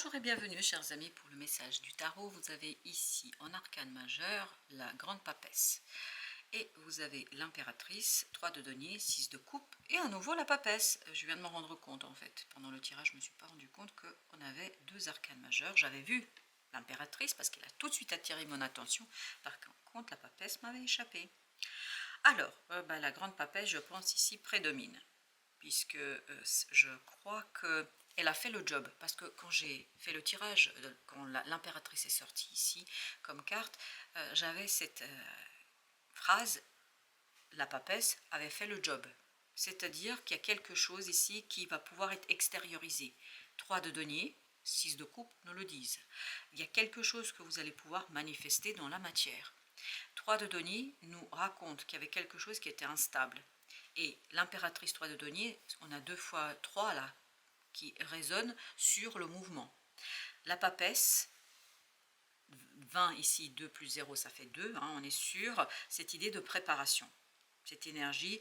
Bonjour et bienvenue chers amis pour le message du tarot. Vous avez ici en arcane majeur la grande papesse et vous avez l'impératrice, 3 de denier, 6 de coupe et à nouveau la papesse. Je viens de m'en rendre compte en fait. Pendant le tirage je ne me suis pas rendu compte qu'on avait deux arcanes majeurs. J'avais vu l'impératrice parce qu'elle a tout de suite attiré mon attention. Par contre la papesse m'avait échappé. Alors la grande papesse je pense ici prédomine puisque je crois que elle a fait le job, parce que quand j'ai fait le tirage, quand l'impératrice est sortie ici comme carte, j'avais cette phrase, la papesse avait fait le job. C'est-à-dire qu'il y a quelque chose ici qui va pouvoir être extériorisé. 3 de denier, 6 de coupe nous le disent. Il y a quelque chose que vous allez pouvoir manifester dans la matière. 3 de denier nous raconte qu'il y avait quelque chose qui était instable. Et l'impératrice 3 de denier, on a 2 fois 3 là, qui résonne sur le mouvement. La papesse, 20 ici, 2 plus 0, ça fait 2, on est sur cette idée de préparation, cette énergie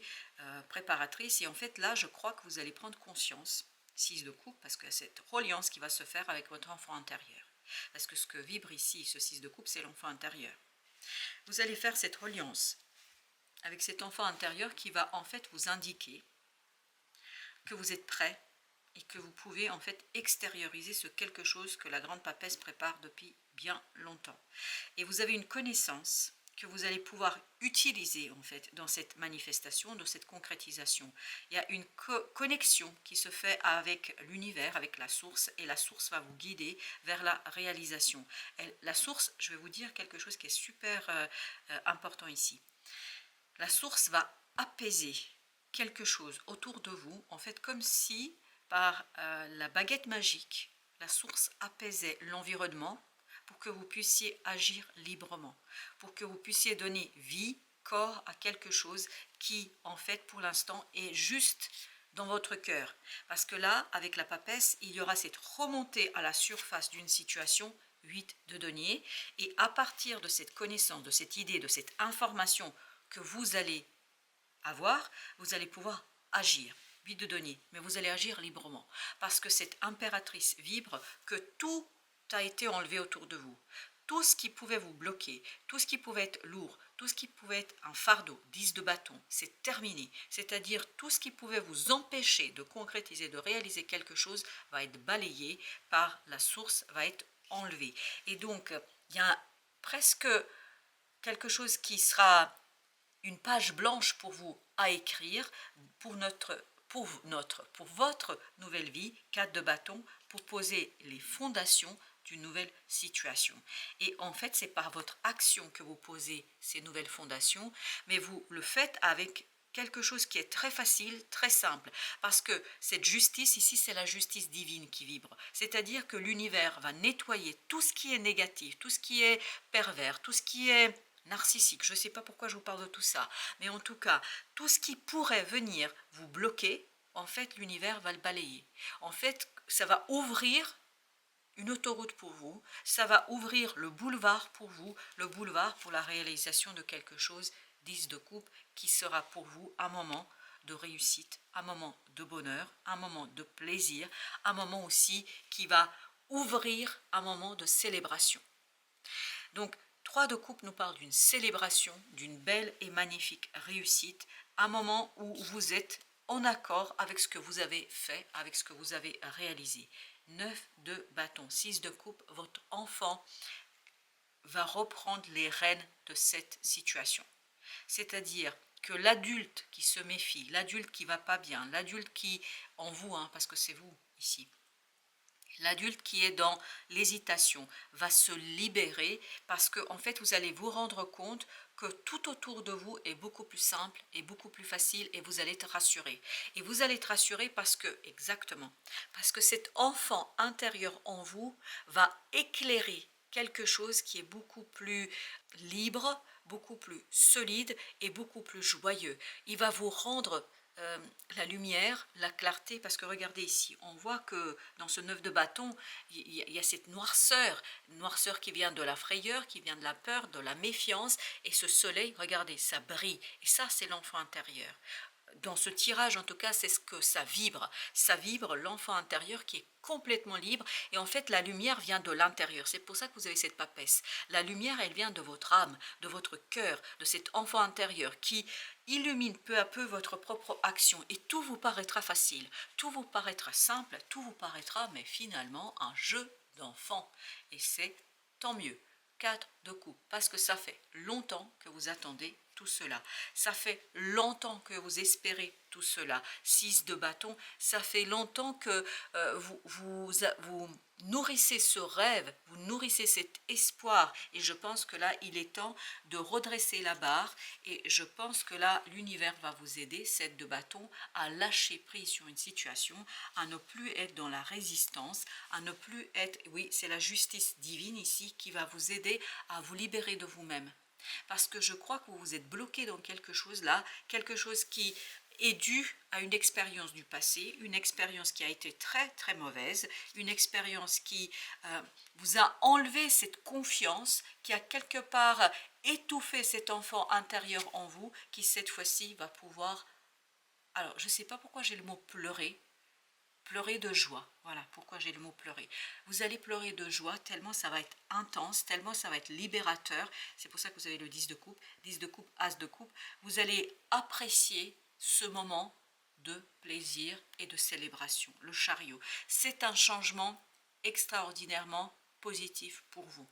préparatrice. Et en fait, là, je crois que vous allez prendre conscience, 6 de coupe, parce que cette reliance qui va se faire avec votre enfant intérieur. Parce que ce que vibre ici, ce 6 de coupe, c'est l'enfant intérieur. Vous allez faire cette reliance avec cet enfant intérieur qui va en fait vous indiquer que vous êtes prêt et que vous pouvez en fait extérioriser ce quelque chose que la grande papesse prépare depuis bien longtemps. Et vous avez une connaissance que vous allez pouvoir utiliser en fait dans cette manifestation, dans cette concrétisation. Il y a une connexion qui se fait avec l'univers, avec la source, et la source va vous guider vers la réalisation. La source, je vais vous dire quelque chose qui est super important ici. La source va apaiser quelque chose autour de vous, en fait comme si par la baguette magique, la source apaisait l'environnement pour que vous puissiez agir librement, pour que vous puissiez donner vie, corps à quelque chose qui, en fait, pour l'instant, est juste dans votre cœur. Parce que là, avec la papesse, il y aura cette remontée à la surface d'une situation, 8 de denier, et à partir de cette connaissance, de cette idée, de cette information que vous allez avoir, vous allez pouvoir agir. 8 de denier, mais vous allez agir librement, parce que cette impératrice vibre que tout a été enlevé autour de vous. Tout ce qui pouvait vous bloquer, tout ce qui pouvait être lourd, tout ce qui pouvait être un fardeau, 10 de bâton, c'est terminé. C'est-à-dire tout ce qui pouvait vous empêcher de concrétiser, de réaliser quelque chose, va être balayé par la source, va être enlevé. Et donc, il y a presque quelque chose qui sera une page blanche pour vous à écrire pour votre nouvelle vie, 4 de bâton, pour poser les fondations d'une nouvelle situation. Et en fait, c'est par votre action que vous posez ces nouvelles fondations, mais vous le faites avec quelque chose qui est très facile, très simple, parce que cette justice ici, c'est la justice divine qui vibre, c'est-à-dire que l'univers va nettoyer tout ce qui est négatif, tout ce qui est pervers, tout ce qui est narcissique, je ne sais pas pourquoi je vous parle de tout ça, mais en tout cas, tout ce qui pourrait venir vous bloquer, en fait, l'univers va le balayer. En fait, ça va ouvrir une autoroute pour vous, ça va ouvrir le boulevard pour vous, le boulevard pour la réalisation de quelque chose, 10 de coupe, qui sera pour vous un moment de réussite, un moment de bonheur, un moment de plaisir, un moment aussi qui va ouvrir un moment de célébration. Donc, 3 de coupe nous parle d'une célébration, d'une belle et magnifique réussite, un moment où vous êtes en accord avec ce que vous avez fait, avec ce que vous avez réalisé. 9 de bâton, 6 de coupe, votre enfant va reprendre les rênes de cette situation. C'est-à-dire que l'adulte qui se méfie, l'adulte qui va pas bien, l'adulte qui, en vous, parce que c'est vous ici, l'adulte qui est dans l'hésitation va se libérer parce que en fait vous allez vous rendre compte que tout autour de vous est beaucoup plus simple et beaucoup plus facile et vous allez être rassuré. Et vous allez être rassuré parce que, exactement, parce que cet enfant intérieur en vous va éclairer quelque chose qui est beaucoup plus libre, beaucoup plus solide et beaucoup plus joyeux. Il va vous rendre la lumière, la clarté, parce que regardez ici, on voit que dans ce 9 de bâton, il y a cette noirceur qui vient de la frayeur, qui vient de la peur, de la méfiance, et ce soleil, regardez, ça brille, et ça c'est l'enfant intérieur. dans ce tirage, en tout cas, c'est ce que ça vibre. Ça vibre l'enfant intérieur qui est complètement libre. Et en fait, la lumière vient de l'intérieur. C'est pour ça que vous avez cette papesse. La lumière, elle vient de votre âme, de votre cœur, de cet enfant intérieur qui illumine peu à peu votre propre action. Et tout vous paraîtra facile, tout vous paraîtra simple, tout vous paraîtra, mais finalement, un jeu d'enfant. Et c'est tant mieux. 4 de coupe, parce que ça fait longtemps que vous attendez tout cela. Ça fait longtemps que vous espérez tout cela. 6 de bâton, ça fait longtemps que vous nourrissez ce rêve, vous nourrissez cet espoir. Et je pense que là, il est temps de redresser la barre. Et je pense que là, l'univers va vous aider, 7 de bâton, à lâcher prise sur une situation, à ne plus être dans la résistance, à ne plus être, oui, c'est la justice divine ici qui va vous aider à vous libérer de vous-même. Parce que je crois que vous vous êtes bloqué dans quelque chose là, quelque chose qui est dû à une expérience du passé, une expérience qui a été très très mauvaise, une expérience qui vous a enlevé cette confiance, qui a quelque part étouffé cet enfant intérieur en vous, qui cette fois-ci va pouvoir... Alors, je ne sais pas pourquoi j'ai le mot pleurer, pleurer de joie, voilà pourquoi j'ai le mot pleurer. Vous allez pleurer de joie tellement ça va être intense, tellement ça va être libérateur. C'est pour ça que vous avez le 10 de coupe, 10 de coupe, as de coupe. Vous allez apprécier ce moment de plaisir et de célébration, le chariot. C'est un changement extraordinairement positif pour vous.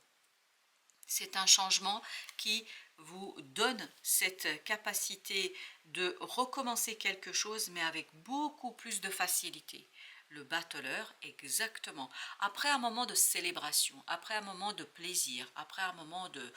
C'est un changement qui vous donne cette capacité de recommencer quelque chose, mais avec beaucoup plus de facilité. Le battleur, exactement. Après un moment de célébration, après un moment de plaisir, après un moment de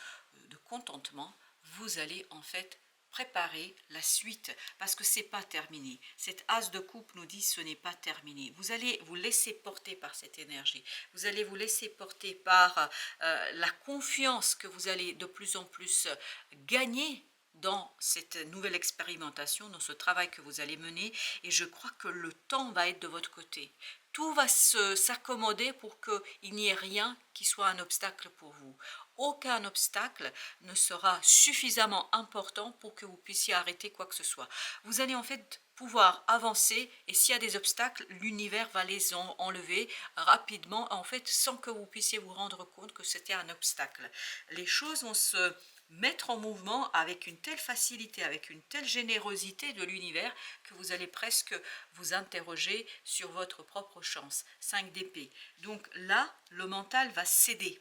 contentement, vous allez en fait préparer la suite, parce que c'est pas terminé. Cet as de coupe nous dit ce n'est pas terminé. Vous allez vous laisser porter par cette énergie. Vous allez vous laisser porter par la confiance que vous allez de plus en plus gagner dans cette nouvelle expérimentation, dans ce travail que vous allez mener, et je crois que le temps va être de votre côté. Tout va s'accommoder pour qu'il n'y ait rien qui soit un obstacle pour vous. Aucun obstacle ne sera suffisamment important pour que vous puissiez arrêter quoi que ce soit. Vous allez en fait pouvoir avancer, et s'il y a des obstacles, l'univers va les enlever rapidement, en fait, sans que vous puissiez vous rendre compte que c'était un obstacle. Les choses vont se mettre en mouvement avec une telle facilité, avec une telle générosité de l'univers que vous allez presque vous interroger sur votre propre chance. 5 d'épée. Donc là, le mental va céder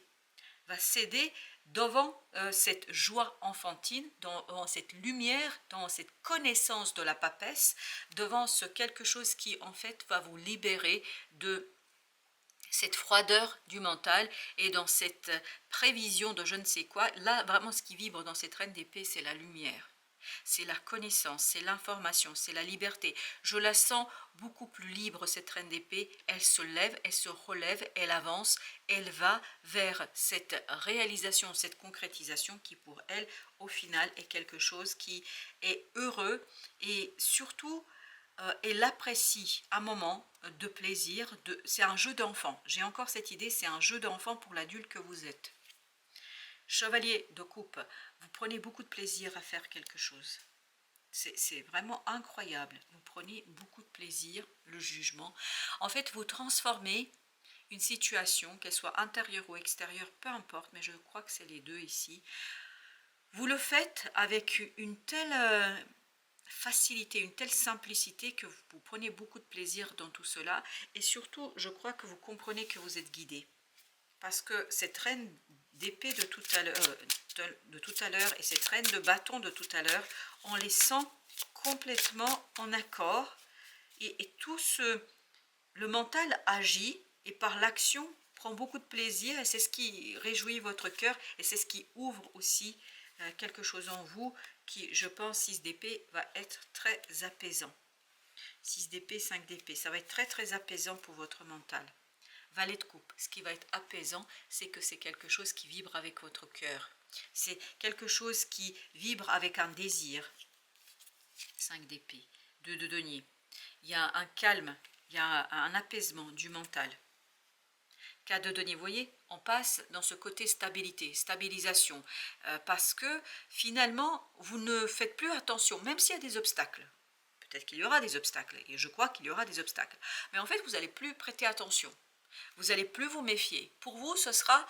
devant cette joie enfantine, devant cette lumière, dans cette connaissance de la papesse, devant ce quelque chose qui en fait va vous libérer de cette froideur du mental et dans cette prévision de je ne sais quoi. Là, vraiment, ce qui vibre dans cette reine d'épée, c'est la lumière. C'est la connaissance, c'est l'information, c'est la liberté. Je la sens beaucoup plus libre, cette reine d'épée. Elle se lève, elle se relève, elle avance, elle va vers cette réalisation, cette concrétisation qui pour elle, au final, est quelque chose qui est heureux et surtout, elle apprécie un moment de plaisir. C'est un jeu d'enfant. J'ai encore cette idée, c'est un jeu d'enfant pour l'adulte que vous êtes. Chevalier de coupe, vous prenez beaucoup de plaisir à faire quelque chose. C'est vraiment incroyable. Vous prenez beaucoup de plaisir, le jugement. En fait, vous transformez une situation, qu'elle soit intérieure ou extérieure, peu importe, mais je crois que c'est les deux ici. Vous le faites avec une telle facilité, une telle simplicité que vous prenez beaucoup de plaisir dans tout cela. Et surtout, je crois que vous comprenez que vous êtes guidé. Parce que cette reine d'épée de tout à l'heure et cette reine de bâton de tout à l'heure, on les sent complètement en accord. Et tout le mental agit et par l'action prend beaucoup de plaisir et c'est ce qui réjouit votre cœur et c'est ce qui ouvre aussi quelque chose en vous qui, je pense, 6 d'épée va être très apaisant. 6 d'épée, 5 d'épée, ça va être très très apaisant pour votre mental. Valet de coupe, ce qui va être apaisant, c'est que c'est quelque chose qui vibre avec votre cœur. C'est quelque chose qui vibre avec un désir. 5 d'épée, 2 de denier. Il y a un calme, il y a un apaisement du mental. 4 de denier, vous voyez, on passe dans ce côté stabilité, stabilisation, parce que finalement, vous ne faites plus attention, même s'il y a des obstacles. peut-être qu'il y aura des obstacles, et je crois qu'il y aura des obstacles. Mais en fait, vous n'allez plus prêter attention. Vous n'allez plus vous méfier. Pour vous, ce sera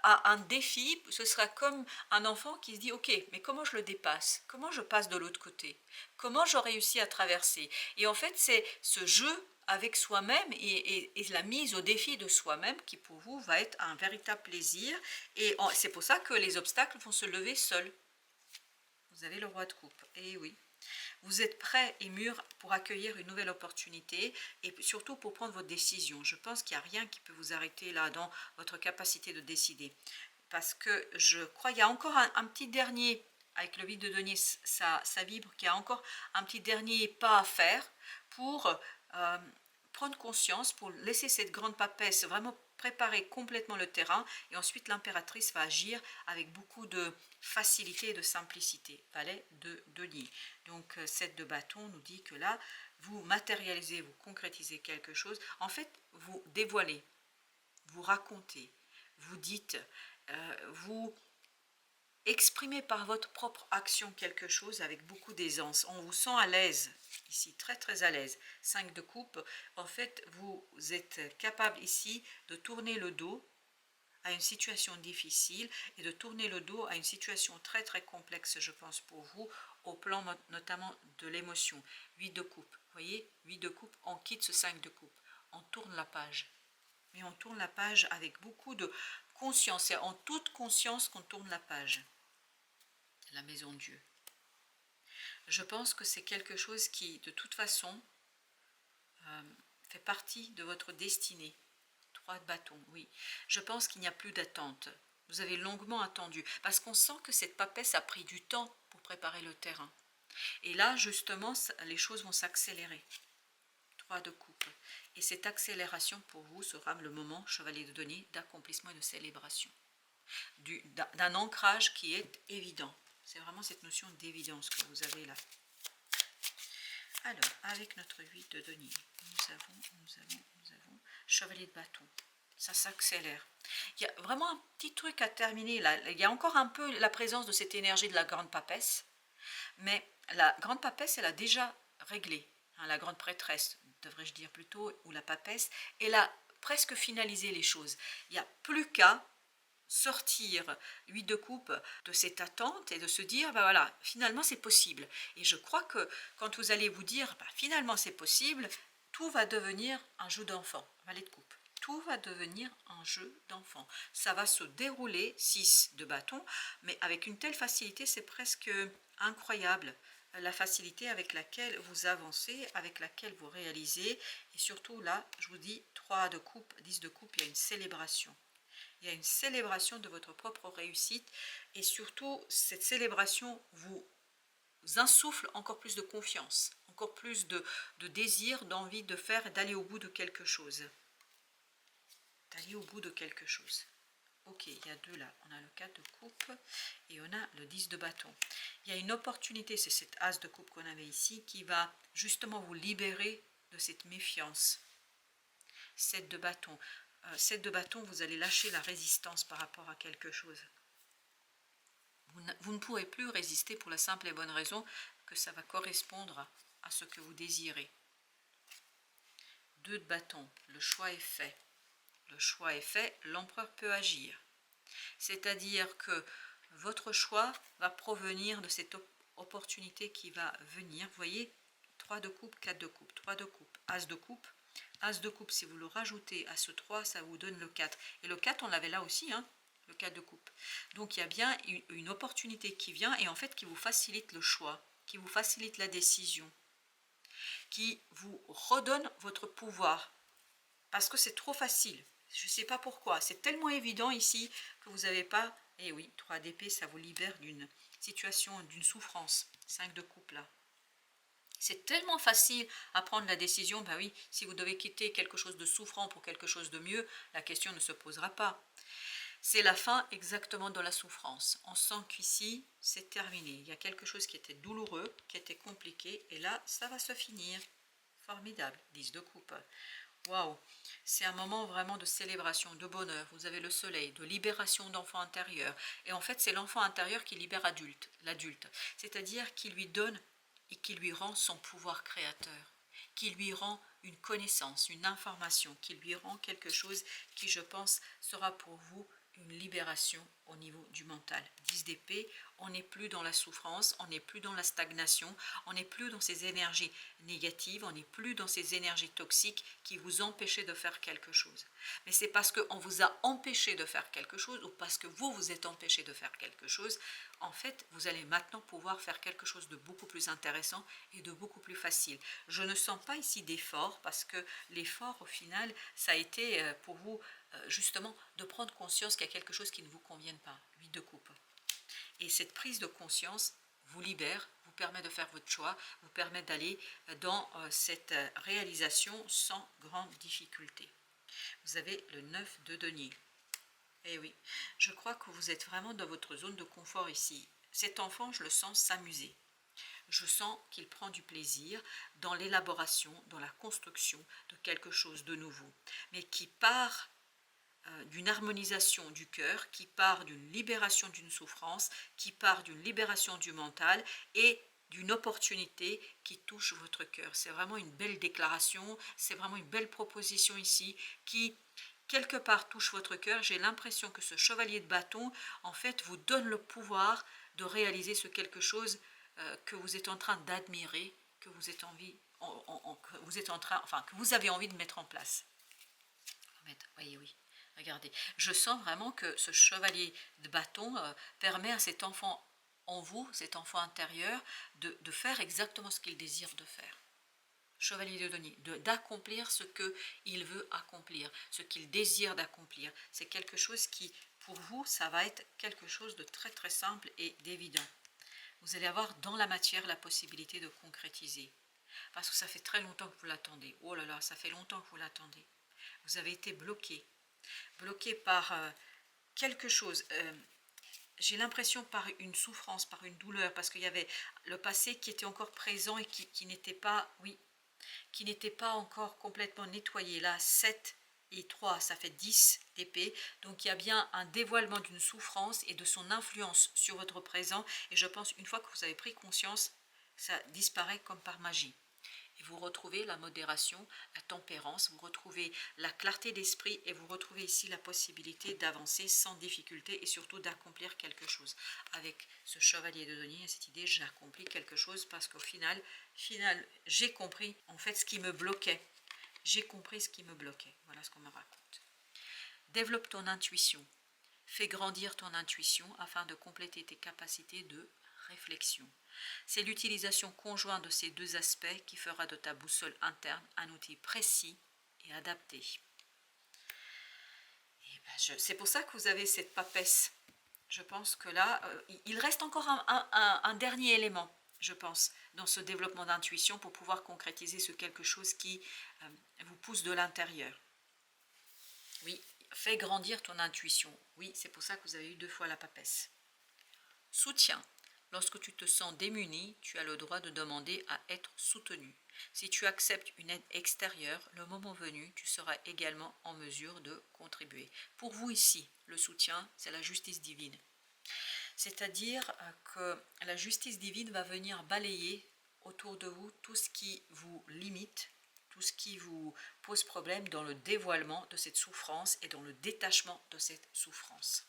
un défi, ce sera comme un enfant qui se dit « Ok, mais comment je le dépasse? Comment je passe de l'autre côté? Comment je réussis à traverser ?» Et en fait, c'est ce jeu avec soi-même et la mise au défi de soi-même qui pour vous va être un véritable plaisir. Et c'est pour ça que les obstacles vont se lever seuls. Vous avez le roi de coupe. Et oui. Vous êtes prêt et mûr pour accueillir une nouvelle opportunité et surtout pour prendre votre décision. Je pense qu'il n'y a rien qui peut vous arrêter là dans votre capacité de décider. Parce que je crois qu'il y a encore un petit dernier, avec le vide de denier, ça vibre, qu'il y a encore un petit dernier pas à faire pour prendre conscience, pour laisser cette grande papesse vraiment préparer complètement le terrain, et ensuite l'impératrice va agir avec beaucoup de facilité et de simplicité. Valet de denier. Donc 7 de bâton nous dit que là, vous matérialisez, vous concrétisez quelque chose. En fait, vous dévoilez, vous racontez, vous dites, vous exprimez par votre propre action quelque chose avec beaucoup d'aisance. On vous sent à l'aise, ici, très très à l'aise. 5 de coupe, en fait, vous êtes capable ici de tourner le dos à une situation difficile et de tourner le dos à une situation très très complexe, je pense, pour vous, au plan notamment de l'émotion. 8 de coupe, vous voyez, 8 de coupe, on quitte ce 5 de coupe, on tourne la page. Mais on tourne la page avec beaucoup de conscience, c'est en toute conscience qu'on tourne la page. La maison de Dieu. Je pense que c'est quelque chose qui, de toute façon, fait partie de votre destinée. 3 de bâton, oui. Je pense qu'il n'y a plus d'attente. Vous avez longuement attendu, parce qu'on sent que cette papesse a pris du temps pour préparer le terrain. Et là, justement, les choses vont s'accélérer. 3 de coupe. Et cette accélération, pour vous, sera le moment, chevalier de denier, d'accomplissement et de célébration. D'un ancrage qui est évident. C'est vraiment cette notion d'évidence que vous avez là. Alors, avec notre 8 de denier, nous avons chevalier de bâton. Ça s'accélère. Il y a vraiment un petit truc à terminer là. Il y a encore un peu la présence de cette énergie de la grande papesse. Mais la grande papesse, elle a déjà réglé. Hein, la grande prêtresse, devrais-je dire plutôt, ou la papesse, elle a presque finalisé les choses. Il n'y a plus qu'à sortir 8 de coupe de cette attente et de se dire, ben voilà, finalement c'est possible. Et je crois que quand vous allez vous dire, ben, finalement c'est possible, tout va devenir un jeu d'enfant. Valet de coupe. Tout va devenir un jeu d'enfant. Ça va se dérouler, 6 de bâton, mais avec une telle facilité, c'est presque incroyable. La facilité avec laquelle vous avancez, avec laquelle vous réalisez, et surtout là, je vous dis, 3 de coupe, 10 de coupe, il y a une célébration. Il y a une célébration de votre propre réussite, et surtout, cette célébration vous insuffle encore plus de confiance, encore plus de désir, d'envie de faire, d'aller au bout de quelque chose. D'aller au bout de quelque chose. Ok, il y a 2 là. On a le 4 de coupe et on a le 10 de bâton. Il y a une opportunité, c'est cette as de coupe qu'on avait ici, qui va justement vous libérer de cette méfiance. 7 de bâton. 7 de bâton, vous allez lâcher la résistance par rapport à quelque chose. Vous ne pourrez plus résister pour la simple et bonne raison que ça va correspondre à ce que vous désirez. 2 de bâton, le choix est fait. Le choix est fait, l'empereur peut agir. C'est-à-dire que votre choix va provenir de cette opportunité qui va venir. Vous voyez, 3 de coupe, 4 de coupe, 3 de coupe, as de coupe. As de coupe, si vous le rajoutez à ce 3, ça vous donne le 4. Et le 4, on l'avait là aussi, hein, le 4 de coupe. Donc il y a bien une opportunité qui vient et en fait qui vous facilite le choix, qui vous facilite la décision, qui vous redonne votre pouvoir. Parce que c'est trop facile. Je ne sais pas pourquoi. C'est tellement évident ici que vous n'avez pas... Eh oui, 3 d'épée, ça vous libère d'une situation, d'une souffrance. 5 de coupe là. C'est tellement facile à prendre la décision. Ben oui, si vous devez quitter quelque chose de souffrant pour quelque chose de mieux, la question ne se posera pas. C'est la fin exactement de la souffrance. On sent qu'ici, c'est terminé. Il y a quelque chose qui était douloureux, qui était compliqué. Et là, ça va se finir. Formidable. 10 de coupe. Waouh, c'est un moment vraiment de célébration, de bonheur. Vous avez le soleil, de libération d'enfant intérieur. Et en fait, c'est l'enfant intérieur qui libère l'adulte. C'est-à-dire qui lui donne et qui lui rend son pouvoir créateur, qui lui rend une connaissance, une information, qui lui rend quelque chose qui, je pense, sera pour vous une libération au niveau du mental. 10 d'épée, on n'est plus dans la souffrance, on n'est plus dans la stagnation, on n'est plus dans ces énergies négatives, on n'est plus dans ces énergies toxiques qui vous empêchaient de faire quelque chose. Mais c'est parce qu'on vous a empêché de faire quelque chose ou parce que vous vous êtes empêché de faire quelque chose, en fait, vous allez maintenant pouvoir faire quelque chose de beaucoup plus intéressant et de beaucoup plus facile. Je ne sens pas ici d'effort parce que l'effort, au final, ça a été pour vous justement de prendre conscience qu'il y a quelque chose qui ne vous convienne pas, 8 de coupe. Et cette prise de conscience vous libère, vous permet de faire votre choix, vous permet d'aller dans cette réalisation sans grande difficulté. Vous avez le 9 de denier. Eh oui, je crois que vous êtes vraiment dans votre zone de confort ici. Cet enfant, je le sens s'amuser. Je sens qu'il prend du plaisir dans l'élaboration, dans la construction de quelque chose de nouveau, mais qui part d'une harmonisation du cœur, qui part d'une libération d'une souffrance, qui part d'une libération du mental et d'une opportunité qui touche votre cœur. C'est vraiment une belle déclaration, c'est vraiment une belle proposition ici qui quelque part touche votre cœur. J'ai l'impression que ce chevalier de bâton en fait vous donne le pouvoir de réaliser ce quelque chose que vous êtes en train d'admirer, que vous êtes que vous avez envie de mettre en place. Voyez, oui. Regardez, je sens vraiment que ce chevalier de bâton permet à cet enfant en vous, cet enfant intérieur, de faire exactement ce qu'il désire de faire. Chevalier de denier, d'accomplir ce qu'il veut accomplir, ce qu'il désire d'accomplir. C'est quelque chose qui, pour vous, ça va être quelque chose de très très simple et d'évident. Vous allez avoir dans la matière la possibilité de concrétiser. Parce que ça fait très longtemps que vous l'attendez. Oh là là, ça fait longtemps que vous l'attendez. Vous avez été bloqué par quelque chose, j'ai l'impression par une souffrance, par une douleur, parce qu'il y avait le passé qui était encore présent et qui n'était pas, oui, qui n'était pas encore complètement nettoyé. Là, 7 et 3, ça fait 10 d'épée, donc il y a bien un dévoilement d'une souffrance et de son influence sur votre présent, et je pense une fois que vous avez pris conscience, ça disparaît comme par magie. Et vous retrouvez la modération, la tempérance, vous retrouvez la clarté d'esprit et vous retrouvez ici la possibilité d'avancer sans difficulté et surtout d'accomplir quelque chose. Avec ce chevalier de denier, cette idée, j'accomplis quelque chose parce qu'au final, j'ai compris en fait ce qui me bloquait. J'ai compris ce qui me bloquait. Voilà ce qu'on me raconte. Développe ton intuition. Fais grandir ton intuition afin de compléter tes capacités de réflexion. C'est l'utilisation conjointe de ces deux aspects qui fera de ta boussole interne un outil précis et adapté. C'est pour ça que vous avez cette papesse. Je pense que là, il reste encore un dernier élément, je pense, dans ce développement d'intuition pour pouvoir concrétiser ce quelque chose qui vous pousse de l'intérieur. Oui, fais grandir ton intuition. Oui, c'est pour ça que vous avez eu 2 fois la papesse. Soutien. Lorsque tu te sens démuni, tu as le droit de demander à être soutenu. Si tu acceptes une aide extérieure, le moment venu, tu seras également en mesure de contribuer. Pour vous ici, le soutien, c'est la justice divine. C'est-à-dire que la justice divine va venir balayer autour de vous tout ce qui vous limite, tout ce qui vous pose problème dans le dévoilement de cette souffrance et dans le détachement de cette souffrance.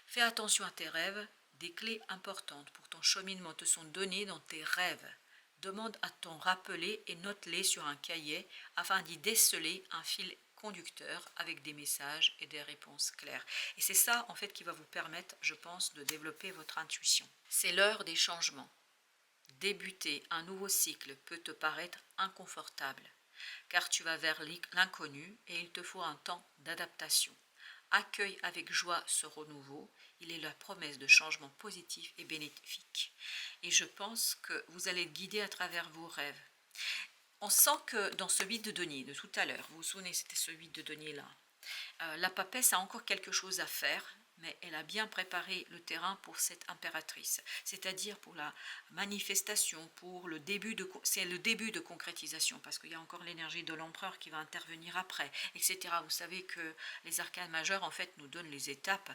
Fais attention à tes rêves. Des clés importantes pour ton cheminement te sont données dans tes rêves. Demande à t'en rappeler et note-les sur un cahier afin d'y déceler un fil conducteur avec des messages et des réponses claires. Et c'est ça en fait qui va vous permettre, je pense, de développer votre intuition. C'est l'heure des changements. Débuter un nouveau cycle peut te paraître inconfortable, car tu vas vers l'inconnu et il te faut un temps d'adaptation. Accueille avec joie ce renouveau, il est la promesse de changement positif et bénéfique. Et je pense que vous allez être guidé à travers vos rêves. On sent que dans ce 8 de denier de tout à l'heure, vous vous souvenez, c'était ce 8 de denier là, la papesse a encore quelque chose à faire, mais elle a bien préparé le terrain pour cette impératrice, c'est-à-dire pour la manifestation, pour le début de, c'est le début de concrétisation, parce qu'il y a encore l'énergie de l'empereur qui va intervenir après, etc. Vous savez que les arcanes majeures, en fait, nous donnent les étapes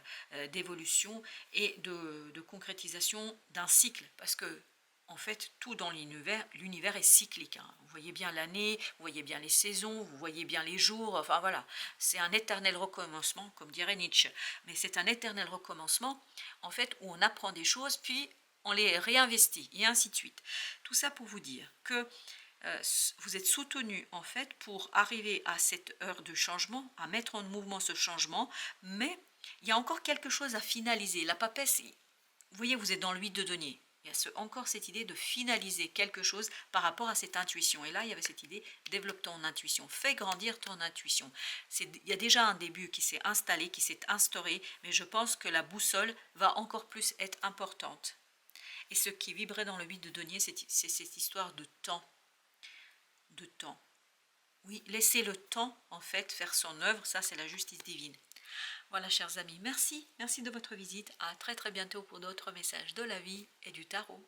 d'évolution et de concrétisation d'un cycle, parce que en fait, tout dans l'univers est cyclique, hein. Vous voyez bien l'année, vous voyez bien les saisons, vous voyez bien les jours, enfin voilà. C'est un éternel recommencement, comme dirait Nietzsche. Mais c'est un éternel recommencement, en fait, où on apprend des choses, puis on les réinvestit, et ainsi de suite. Tout ça pour vous dire que vous êtes soutenu, en fait, pour arriver à cette heure de changement, à mettre en mouvement ce changement, mais il y a encore quelque chose à finaliser. La papesse, vous voyez, vous êtes dans le 8 de denier. Il y a encore cette idée de finaliser quelque chose par rapport à cette intuition. Et là, il y avait cette idée, développe ton intuition, fais grandir ton intuition. Il y a déjà un début qui s'est installé, qui s'est instauré, mais je pense que la boussole va encore plus être importante. Et ce qui vibrait dans le 8 de denier, c'est cette histoire de temps. De temps. Oui, laissez le temps, en fait, faire son œuvre, ça c'est la justice divine. Voilà, chers amis, merci de votre visite. À très très bientôt pour d'autres messages de la vie et du tarot.